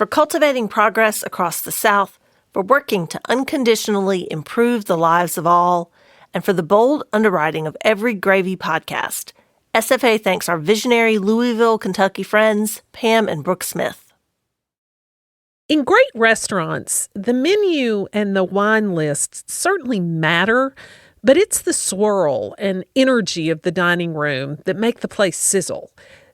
for cultivating progress across the South, for working to unconditionally improve the lives of all, and for the bold underwriting of every Gravy podcast. SFA thanks our visionary Louisville, Kentucky friends, Pam and Brooke Smith. In great restaurants, the menu and the wine lists certainly matter, but it's the swirl and energy of the dining room that make the place sizzle,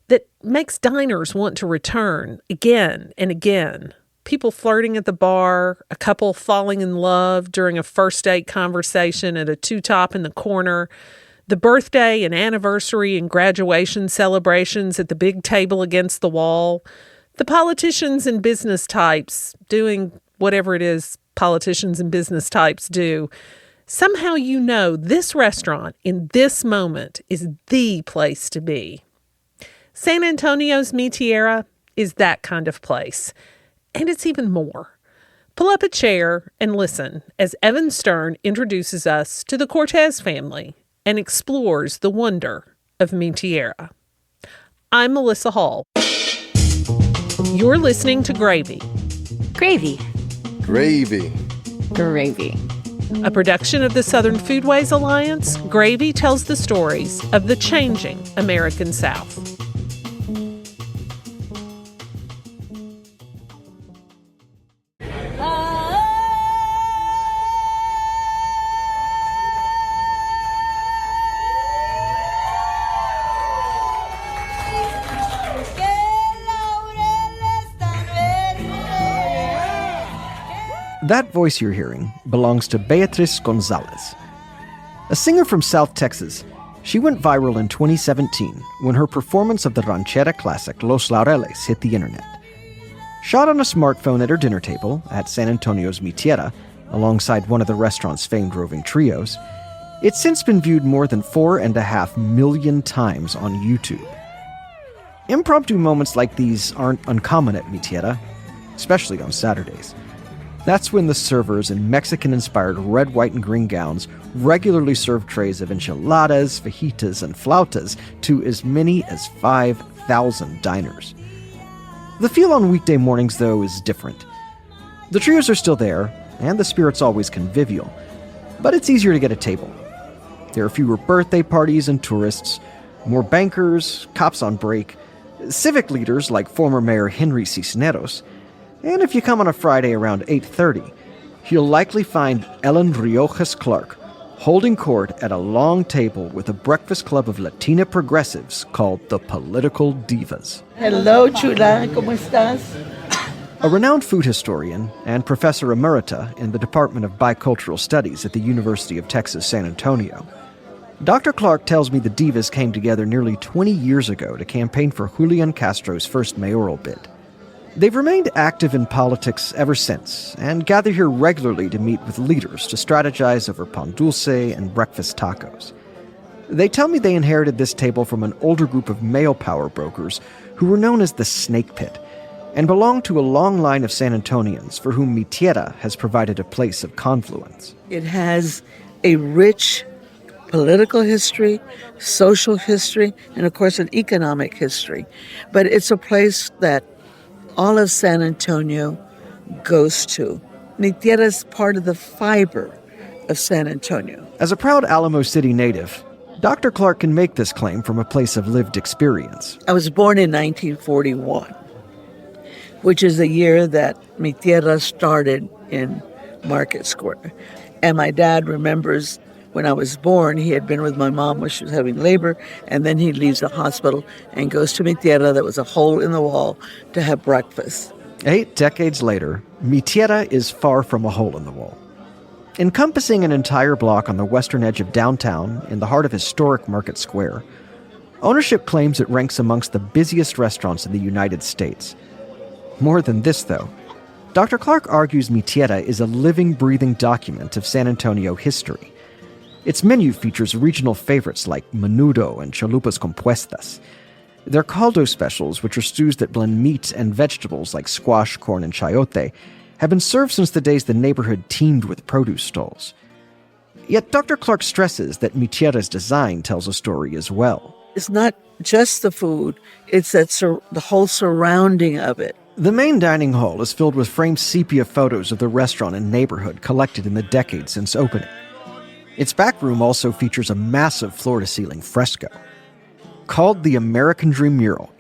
that makes diners want to return again and again. People flirting at the bar, a couple falling in love during a first date conversation at a two-top in the corner, the birthday and anniversary and graduation celebrations at the big table against the wall, the politicians and business types doing whatever it is politicians and business types do. Somehow you know this restaurant in this moment is the place to be. San Antonio's Mi Tierra is that kind of place. And it's even more. Pull up a chair and listen as Evan Stern introduces us to the Cortez family and explores the wonder of Mi Tierra. I'm Melissa Hall. You're listening to Gravy. Gravy. Gravy. Gravy. A production of the Southern Foodways Alliance, Gravy tells the stories of the changing American South. That voice you're hearing belongs to Beatriz Gonzalez. A singer from South Texas, she went viral in 2017 when her performance of the ranchera classic Los Laureles hit the internet. Shot on a smartphone at her dinner table at San Antonio's Mi Tierra, alongside one of the restaurant's famed roving trios, it's since been viewed more than 4.5 million times on YouTube. Impromptu moments like these aren't uncommon at Mi Tierra, especially on Saturdays. That's when the servers in Mexican-inspired red, white, and green gowns regularly serve trays of enchiladas, fajitas, and flautas to as many as 5,000 diners. The feel on weekday mornings, though, is different. The trios are still there, and the spirit's always convivial, but it's easier to get a table. There are fewer birthday parties and tourists, more bankers, cops on break, civic leaders like former Mayor Henry Cisneros, and if you come on a Friday around 8:30, you'll likely find Ellen Riojas Clark holding court at a long table with a breakfast club of Latina progressives called the Political Divas. Hello, chula, ¿cómo estás? A renowned food historian and professor emerita in the Department of Bicultural Studies at the University of Texas, San Antonio, Dr. Clark tells me the Divas came together nearly 20 years ago to campaign for Julian Castro's first mayoral bid. They've remained active in politics ever since, and gather here regularly to meet with leaders to strategize over pan dulce and breakfast tacos. They tell me they inherited this table from an older group of male power brokers who were known as the Snake Pit, and belonged to a long line of San Antonians for whom Mi Tierra has provided a place of confluence. It has a rich political history, social history, and of course an economic history. But it's a place that all of San Antonio goes to. Mi Tierra is part of the fiber of San Antonio. As a proud Alamo City native, Dr. Clark can make this claim from a place of lived experience. I was born in 1941, which is the year that Mi Tierra started in Market Square. And my dad remembers when I was born, he had been with my mom when she was having labor, and then he leaves the hospital and goes to Mi Tierra that was a hole in the wall to have breakfast. 8 decades later, Mi Tierra is far from a hole in the wall. Encompassing an entire block on the western edge of downtown, in the heart of historic Market Square, ownership claims it ranks amongst the busiest restaurants in the United States. More than this, though, Dr. Clark argues Mi Tierra is a living, breathing document of San Antonio history. Its menu features regional favorites like menudo and chalupas compuestas. Their caldo specials, which are stews that blend meat and vegetables like squash, corn, and chayote, have been served since the days the neighborhood teemed with produce stalls. Yet Dr. Clark stresses that Mi Tierra's design tells a story as well. It's not just the food, it's that the whole surrounding of it. The main dining hall is filled with framed sepia photos of the restaurant and neighborhood collected in the decades since opening. Its back room also features a massive floor-to-ceiling fresco. Called the American Dream Mural,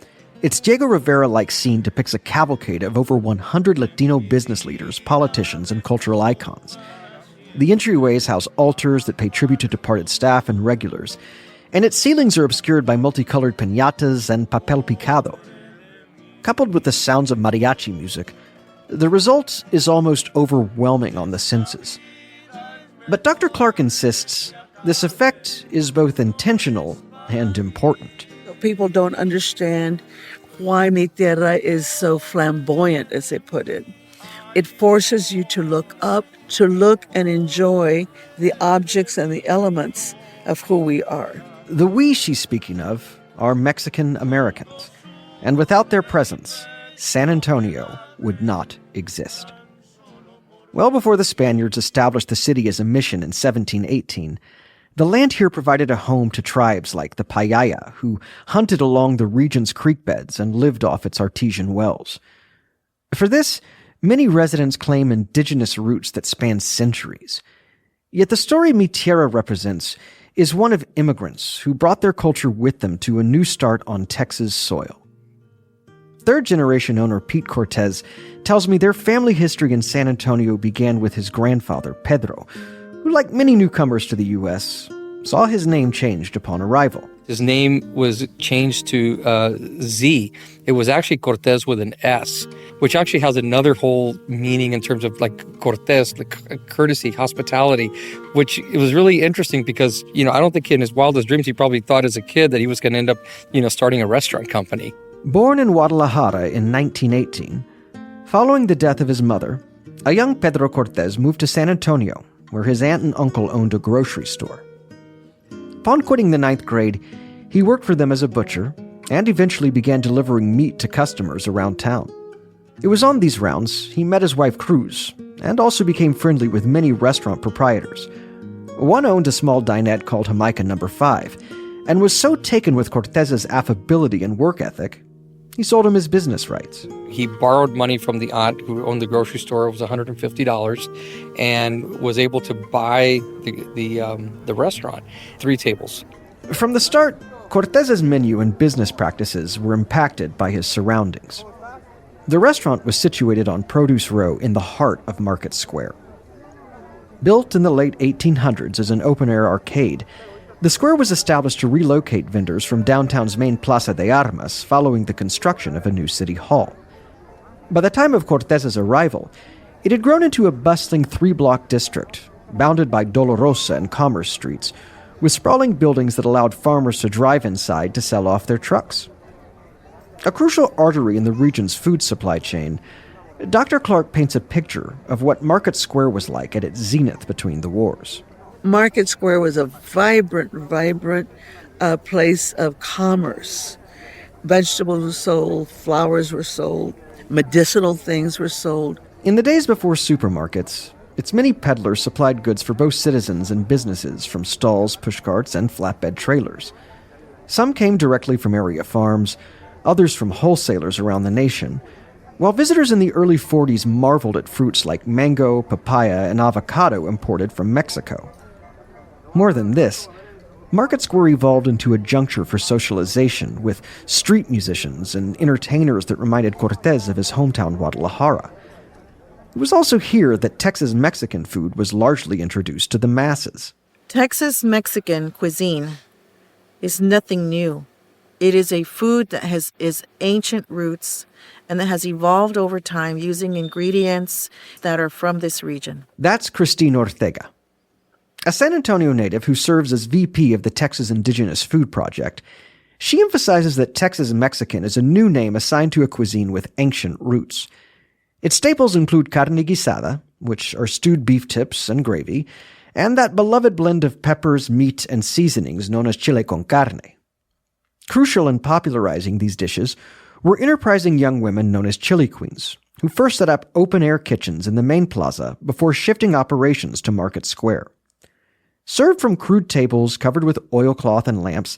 its Diego Rivera-like scene depicts a cavalcade of over 100 Latino business leaders, politicians, and cultural icons. The entryways house altars that pay tribute to departed staff and regulars, and its ceilings are obscured by multicolored piñatas and papel picado. Coupled with the sounds of mariachi music, the result is almost overwhelming on the senses. But Dr. Clark insists this effect is both intentional and important. People don't understand why Mi Tierra is so flamboyant, as they put it. It forces you to look up, to look and enjoy the objects and the elements of who we are. The we she's speaking of are Mexican Americans, and without their presence, San Antonio would not exist. Well before the Spaniards established the city as a mission in 1718, the land here provided a home to tribes like the Payaya, who hunted along the region's creek beds and lived off its artesian wells. For this, many residents claim indigenous roots that span centuries. Yet the story Mi Tierra represents is one of immigrants who brought their culture with them to a new start on Texas soil. Third-generation owner Pete Cortez tells me their family history in San Antonio began with his grandfather, Pedro, who, like many newcomers to the U.S., saw his name changed upon arrival. His name was changed to Z. It was actually Cortez with an S, which actually has another whole meaning in terms of like Cortez, like courtesy, hospitality, which it was really interesting because, I don't think in his wildest dreams he probably thought as a kid that he was going to end up, starting a restaurant company. Born in Guadalajara in 1918, following the death of his mother, a young Pedro Cortez moved to San Antonio, where his aunt and uncle owned a grocery store. Upon quitting the 9th grade, he worked for them as a butcher and eventually began delivering meat to customers around town. It was on these rounds he met his wife Cruz and also became friendly with many restaurant proprietors. One owned a small dinette called Jamaica No. 5 and was so taken with Cortez's affability and work ethic, he sold him his business rights. He borrowed money from the aunt who owned the grocery store. It was $150 and was able to buy the restaurant, 3 tables. From the start, Cortez's menu and business practices were impacted by his surroundings. The restaurant was situated on Produce Row in the heart of Market Square. Built in the late 1800s as an open-air arcade, the square was established to relocate vendors from downtown's main Plaza de Armas following the construction of a new city hall. By the time of Cortez's arrival, it had grown into a bustling 3-block district, bounded by Dolorosa and Commerce streets, with sprawling buildings that allowed farmers to drive inside to sell off their trucks. A crucial artery in the region's food supply chain, Dr. Clark paints a picture of what Market Square was like at its zenith between the wars. Market Square was a vibrant place of commerce. Vegetables were sold, flowers were sold, medicinal things were sold. In the days before supermarkets, its many peddlers supplied goods for both citizens and businesses from stalls, pushcarts, and flatbed trailers. Some came directly from area farms, others from wholesalers around the nation, while visitors in the early 40s marveled at fruits like mango, papaya, and avocado imported from Mexico. More than this, Market Square evolved into a juncture for socialization with street musicians and entertainers that reminded Cortez of his hometown Guadalajara. It was also here that Texas Mexican food was largely introduced to the masses. Texas Mexican cuisine is nothing new. It is a food that has its ancient roots and that has evolved over time using ingredients that are from this region. That's Christine Ortega. A San Antonio native who serves as VP of the Texas Indigenous Food Project, she emphasizes that Texas Mexican is a new name assigned to a cuisine with ancient roots. Its staples include carne guisada, which are stewed beef tips and gravy, and that beloved blend of peppers, meat, and seasonings known as chile con carne. Crucial in popularizing these dishes were enterprising young women known as chili queens, who first set up open-air kitchens in the main plaza before shifting operations to Market Square. Served from crude tables covered with oilcloth and lamps,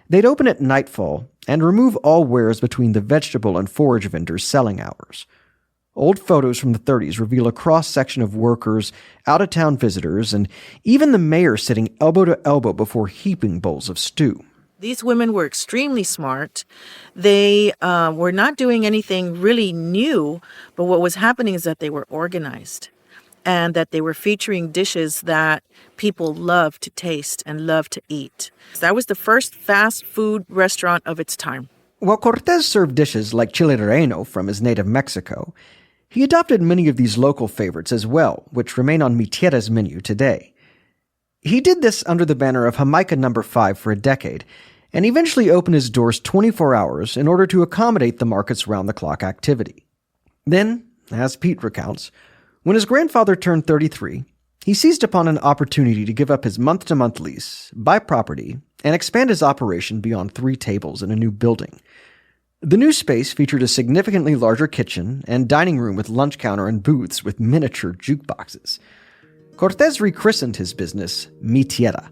they'd open at nightfall and remove all wares between the vegetable and forage vendors' selling hours. Old photos from the 30s reveal a cross-section of workers, out-of-town visitors, and even the mayor sitting elbow to elbow before heaping bowls of stew. These women were extremely smart. They were not doing anything really new, but what was happening is that they were organized and that they were featuring dishes that people loved to taste and loved to eat. That was the first fast food restaurant of its time. While Cortés served dishes like chile relleno from his native Mexico, he adopted many of these local favorites as well, which remain on Mi Tierra's menu today. He did this under the banner of Jamaica No. 5 for a decade, and eventually opened his doors 24 hours in order to accommodate the market's round-the-clock activity. Then, as Pete recounts, when his grandfather turned 33, he seized upon an opportunity to give up his month-to-month lease, buy property, and expand his operation beyond 3 tables in a new building. The new space featured a significantly larger kitchen and dining room with lunch counter and booths with miniature jukeboxes. Cortés rechristened his business Mi Tierra,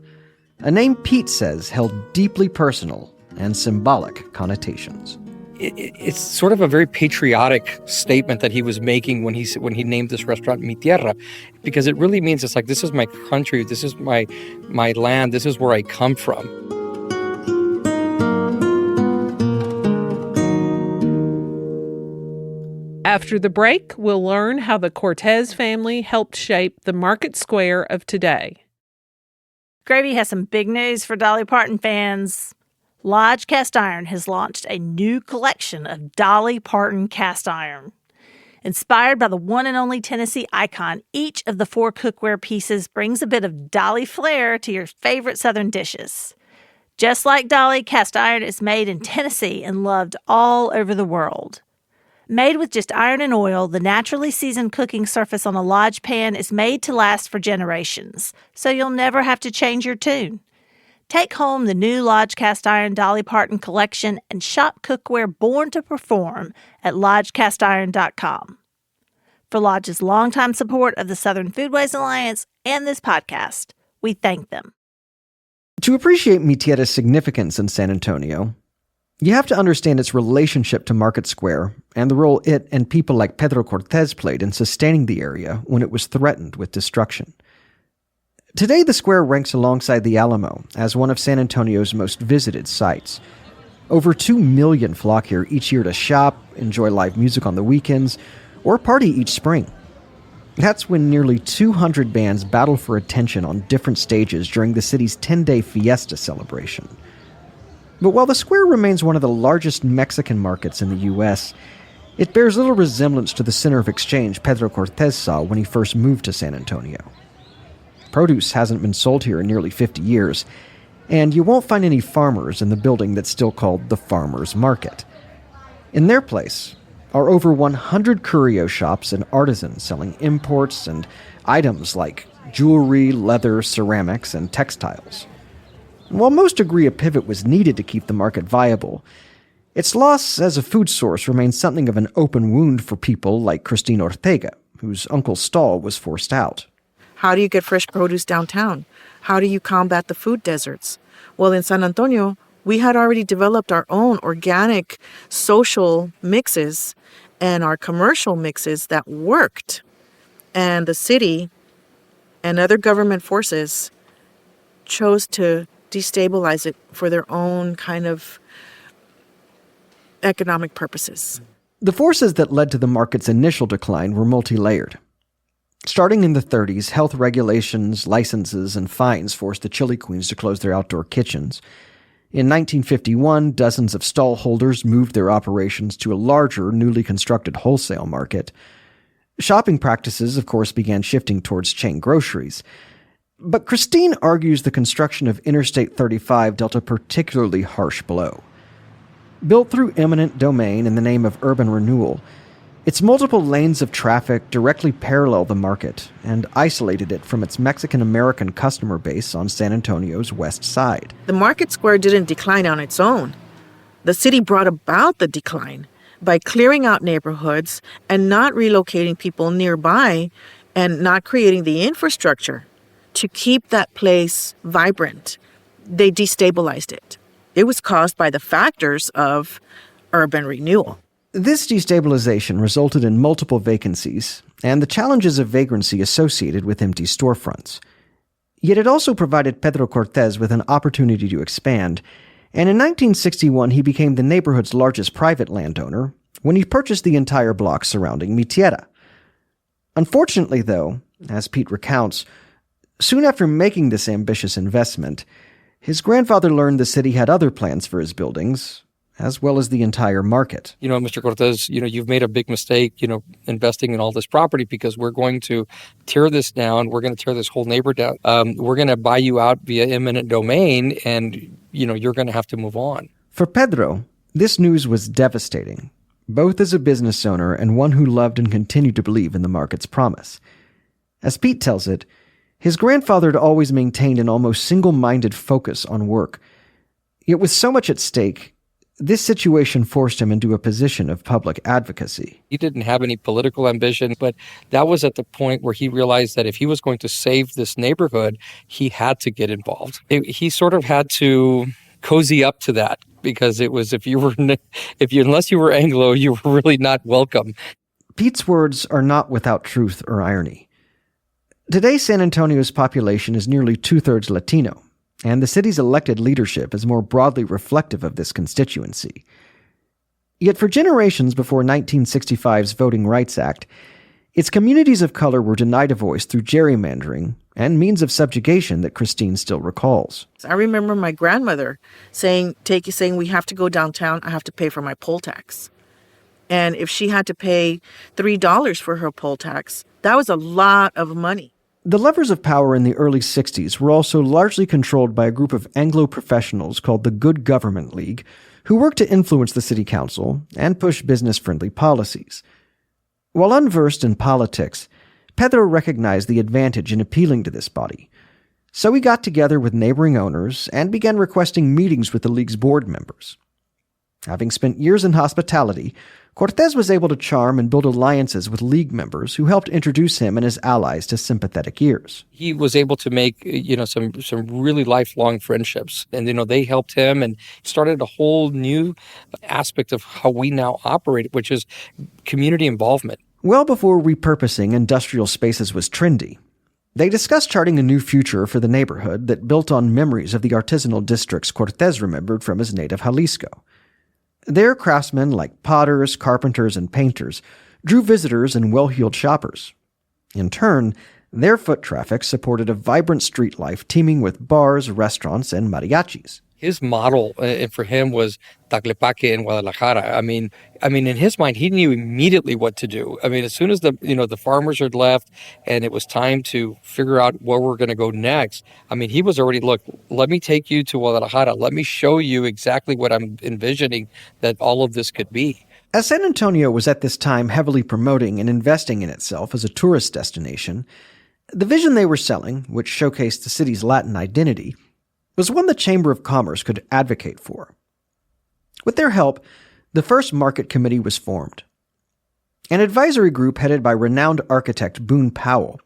a name Pete says held deeply personal and symbolic connotations. It's sort of a very patriotic statement that he was making when he named this restaurant Mi Tierra, because it really means it's like, this is my country, this is my land, this is where I come from. After the break, we'll learn how the Cortés family helped shape the market square of today. Gravy has some big news for Dolly Parton fans. Lodge Cast Iron has launched a new collection of Dolly Parton cast iron. Inspired by the one and only Tennessee icon, each of the 4 cookware pieces brings a bit of Dolly flair to your favorite Southern dishes. Just like Dolly, cast iron is made in Tennessee and loved all over the world. Made with just iron and oil, the naturally seasoned cooking surface on a Lodge pan is made to last for generations, so you'll never have to change your tune. Take home the new Lodge Cast Iron Dolly Parton collection and shop cookware born to perform at lodgecastiron.com. For Lodge's longtime support of the Southern Foodways Alliance and this podcast, we thank them. To appreciate Mi Tierra's significance in San Antonio, you have to understand its relationship to Market Square and the role it and people like Pedro Cortés played in sustaining the area when it was threatened with destruction. Today, the square ranks alongside the Alamo as one of San Antonio's most visited sites. Over 2 million flock here each year to shop, enjoy live music on the weekends, or party each spring. That's when nearly 200 bands battle for attention on different stages during the city's 10-day fiesta celebration. But while the square remains one of the largest Mexican markets in the U.S., it bears little resemblance to the center of exchange Pedro Cortés saw when he first moved to San Antonio. Produce hasn't been sold here in nearly 50 years, and you won't find any farmers in the building that's still called the Farmers Market. In their place are over 100 curio shops and artisans selling imports and items like jewelry, leather, ceramics, and textiles. While most agree a pivot was needed to keep the market viable, its loss as a food source remains something of an open wound for people like Christine Ortega, whose uncle's stall was forced out. How do you get fresh produce downtown? How do you combat the food deserts? Well, in San Antonio, we had already developed our own organic social mixes and our commercial mixes that worked. And the city and other government forces chose to destabilize it for their own kind of economic purposes. The forces that led to the market's initial decline were multi-layered. Starting in the 30s, health regulations, licenses, and fines forced the Chili Queens to close their outdoor kitchens. In 1951, dozens of stall holders moved their operations to a larger, newly constructed wholesale market. Shopping practices, of course, began shifting towards chain groceries. But Christine argues the construction of Interstate 35 dealt a particularly harsh blow. Built through eminent domain in the name of urban renewal, its multiple lanes of traffic directly parallel the market and isolated it from its Mexican-American customer base on San Antonio's west side. The market square didn't decline on its own. The city brought about the decline by clearing out neighborhoods and not relocating people nearby and not creating the infrastructure to keep that place vibrant. They destabilized it. It was caused by the factors of urban renewal. This destabilization resulted in multiple vacancies and the challenges of vagrancy associated with empty storefronts. Yet it also provided Pedro Cortés with an opportunity to expand, and in 1961 he became the neighborhood's largest private landowner when he purchased the entire block surrounding Mi Tierra. Unfortunately, though, as Pete recounts, soon after making this ambitious investment, his grandfather learned the city had other plans for his buildings, as well as the entire market. Mr. Cortés, you've made a big mistake, investing in all this property, because we're going to tear this down. We're going to tear this whole neighborhood down. We're going to buy you out via eminent domain, and, you're going to have to move on. For Pedro, this news was devastating, both as a business owner and one who loved and continued to believe in the market's promise. As Pete tells it, his grandfather had always maintained an almost single-minded focus on work. Yet with so much at stake, this situation forced him into a position of public advocacy. He didn't have any political ambition, but that was at the point where he realized that if he was going to save this neighborhood, he had to get involved. He sort of had to cozy up to that, because it was unless you were Anglo, you were really not welcome. Pete's words are not without truth or irony. Today, San Antonio's population is nearly 2/3 Latino, and the city's elected leadership is more broadly reflective of this constituency. Yet for generations before 1965's Voting Rights Act, its communities of color were denied a voice through gerrymandering and means of subjugation that Christine still recalls. I remember my grandmother saying, we have to go downtown, I have to pay for my poll tax. And if she had to pay $3 for her poll tax, that was a lot of money. The levers of power in the early 60s were also largely controlled by a group of Anglo professionals called the Good Government League, who worked to influence the city council and push business-friendly policies. While unversed in politics, Pedro recognized the advantage in appealing to this body. So he got together with neighboring owners and began requesting meetings with the league's board members. Having spent years in hospitality, Cortés was able to charm and build alliances with league members who helped introduce him and his allies to sympathetic ears. He was able to make, some really lifelong friendships. And, they helped him and started a whole new aspect of how we now operate, which is community involvement. Well before repurposing industrial spaces was trendy, they discussed charting a new future for the neighborhood that built on memories of the artisanal districts Cortés remembered from his native Jalisco. Their craftsmen, like potters, carpenters, and painters, drew visitors and well-heeled shoppers. In turn, their foot traffic supported a vibrant street life teeming with bars, restaurants, and mariachis. His model for him was Taclepaque in Guadalajara. I mean, in his mind, he knew immediately what to do. As soon as the farmers had left and it was time to figure out where we're going to go next, he was already, look, let me take you to Guadalajara. Let me show you exactly what I'm envisioning that all of this could be. As San Antonio was at this time heavily promoting and investing in itself as a tourist destination, the vision they were selling, which showcased the city's Latin identity, was one the Chamber of Commerce could advocate for. With their help, the first market committee was formed. An advisory group headed by renowned architect Boone Powell.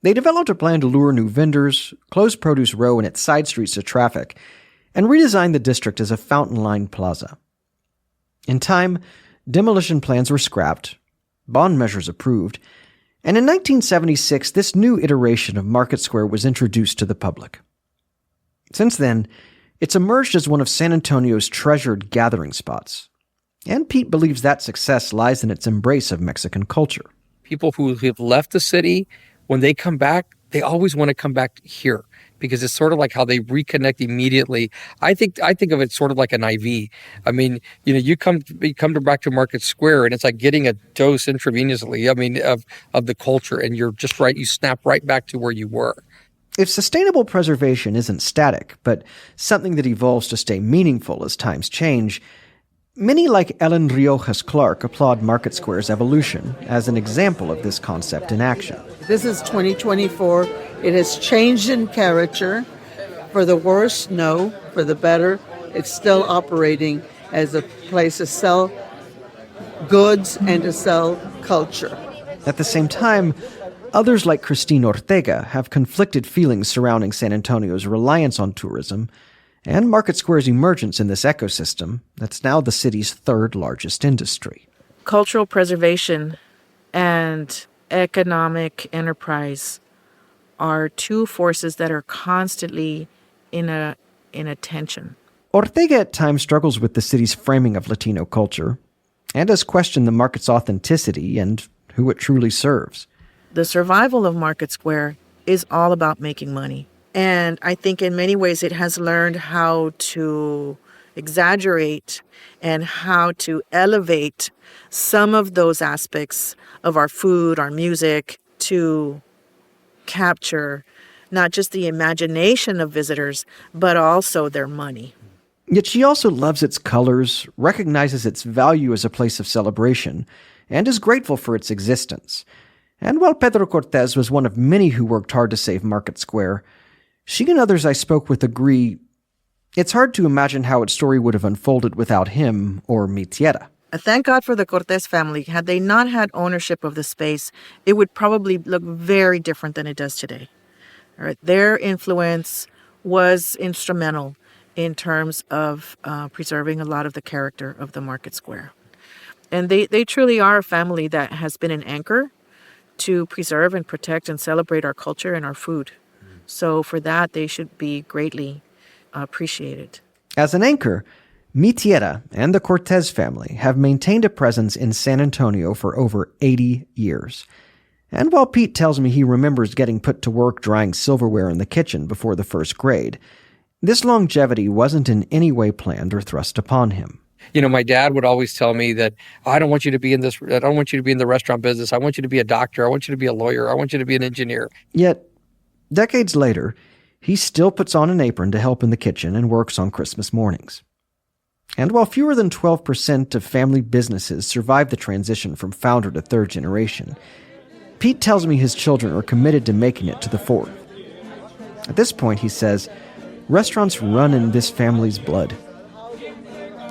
They developed a plan to lure new vendors, close Produce Row and its side streets to traffic, and redesign the district as a fountain-lined plaza. In time, demolition plans were scrapped, bond measures approved, and in 1976, this new iteration of Market Square was introduced to the public. Since then, it's emerged as one of San Antonio's treasured gathering spots. And Pete believes that success lies in its embrace of Mexican culture. People who have left the city, when they come back, they always want to come back here because it's sort of like how they reconnect immediately. I think of it sort of like an IV. You come back to Market Square and it's like getting a dose intravenously, of the culture, and you're just right, you snap right back to where you were. If sustainable preservation isn't static, but something that evolves to stay meaningful as times change, many like Ellen Riojas Clark applaud Market Square's evolution as an example of this concept in action. This is 2024. It has changed in character. For the worse, no. For the better, it's still operating as a place to sell goods and to sell culture. At the same time, others like Christine Ortega have conflicted feelings surrounding San Antonio's reliance on tourism and Market Square's emergence in this ecosystem that's now the city's third largest industry. Cultural preservation and economic enterprise are two forces that are constantly in a tension. Ortega at times struggles with the city's framing of Latino culture and has questioned the market's authenticity and who it truly serves. The survival of Market Square is all about making money. And I think in many ways it has learned how to exaggerate and how to elevate some of those aspects of our food, our music, to capture not just the imagination of visitors, but also their money. Yet she also loves its colors, recognizes its value as a place of celebration, and is grateful for its existence. And while Pedro Cortés was one of many who worked hard to save Market Square, she and others I spoke with agree it's hard to imagine how its story would have unfolded without him or Mi Tierra. Thank God for the Cortés family. Had they not had ownership of the space, it would probably look very different than it does today. All right. Their influence was instrumental in terms of preserving a lot of the character of the Market Square. And they truly are a family that has been an anchor to preserve and protect and celebrate our culture and our food. So for that, they should be greatly appreciated. As an anchor, Mi Tierra and the Cortés family have maintained a presence in San Antonio for over 80 years. And while Pete tells me he remembers getting put to work drying silverware in the kitchen before the first grade, this longevity wasn't in any way planned or thrust upon him. You know, my dad would always tell me that, I don't want you to be in the restaurant business. I want you to be a doctor. I want you to be a lawyer. I want you to be an engineer. Yet, decades later, he still puts on an apron to help in the kitchen and works on Christmas mornings. And while fewer than 12% of family businesses survive the transition from founder to third generation, Pete tells me his children are committed to making it to the fourth. At this point, he says, restaurants run in this family's blood.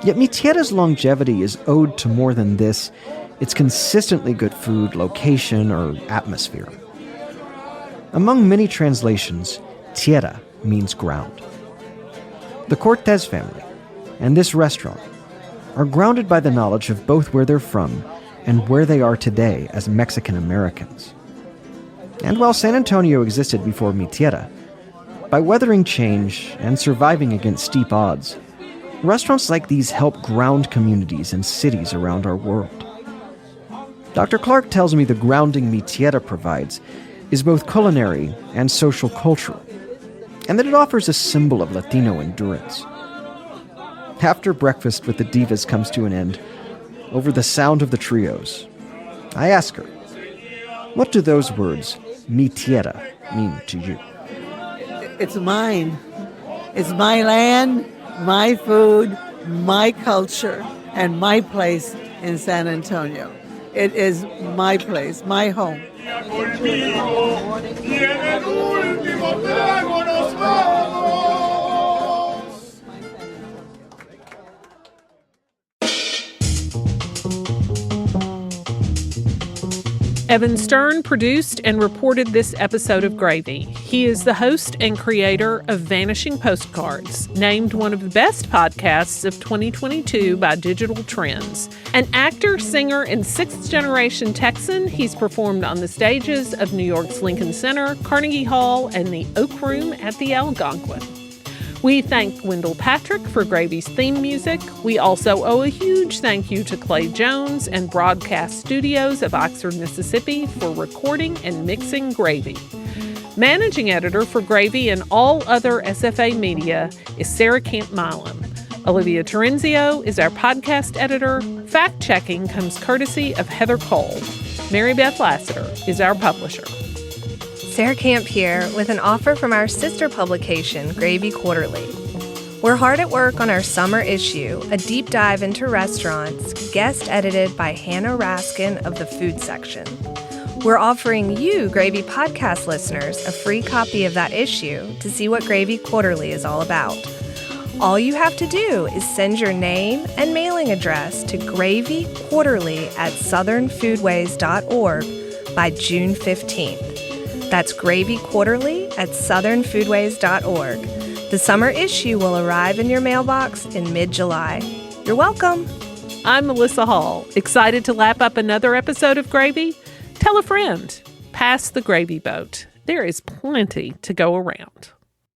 Yet Mi Tierra's longevity is owed to more than this, its consistently good food, location, or atmosphere. Among many translations, tierra means ground. The Cortés family and this restaurant are grounded by the knowledge of both where they're from and where they are today as Mexican Americans. And while San Antonio existed before Mi Tierra, by weathering change and surviving against steep odds, restaurants like these help ground communities and cities around our world. Dr. Clark tells me the grounding Mi Tierra provides is both culinary and social cultural, and that it offers a symbol of Latino endurance. After breakfast with the divas comes to an end, over the sound of the trios, I ask her, what do those words, Mi Tierra, mean to you? It's mine. It's my land, my food, my culture, and my place in San Antonio. It is my place, my home. Evan Stern produced and reported this episode of Gravy. He is the host and creator of Vanishing Postcards, named one of the best podcasts of 2022 by Digital Trends. An actor, singer, and sixth-generation Texan, he's performed on the stages of New York's Lincoln Center, Carnegie Hall, and the Oak Room at the Algonquin. We thank Wendell Patrick for Gravy's theme music. We also owe a huge thank you to Clay Jones and Broadcast Studios of Oxford, Mississippi for recording and mixing Gravy. Managing editor for Gravy and all other SFA media is Sarah Camp Milam. Olivia Terenzio is our podcast editor. Fact-checking comes courtesy of Heather Cole. Mary Beth Lassiter is our publisher. Sarah Camp here with an offer from our sister publication, Gravy Quarterly. We're hard at work on our summer issue, a deep dive into restaurants, guest edited by Hannah Raskin of the food section. We're offering you, Gravy podcast listeners, a free copy of that issue to see what Gravy Quarterly is all about. All you have to do is send your name and mailing address to gravyquarterly@southernfoodways.org by June 15th. That's gravyquarterly@southernfoodways.org. The summer issue will arrive in your mailbox in mid-July. You're welcome. I'm Melissa Hall, excited to lap up another episode of Gravy. Tell a friend. Pass the gravy boat. There is plenty to go around.